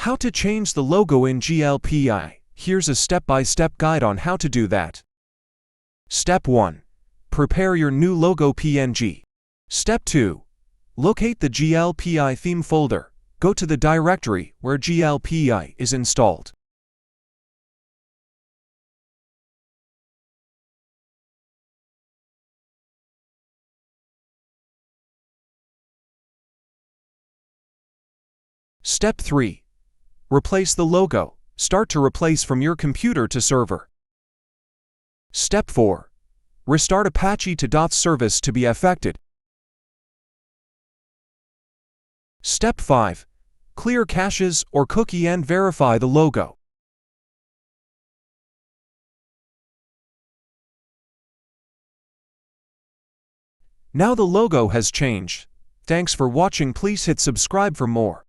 How to change the logo in GLPI. Here's a step-by-step guide on how to do that. Step 1. Prepare your new logo PNG. Step 2. Locate the GLPI theme folder. Go to the directory where GLPI is installed. Step 3. Replace the logo. Start to replace from your computer to server. Step 4. Restart Apache to .dot service to be affected. Step 5. Clear caches or cookie and verify the logo. Now the logo has changed. Thanks for watching. Please hit subscribe for more.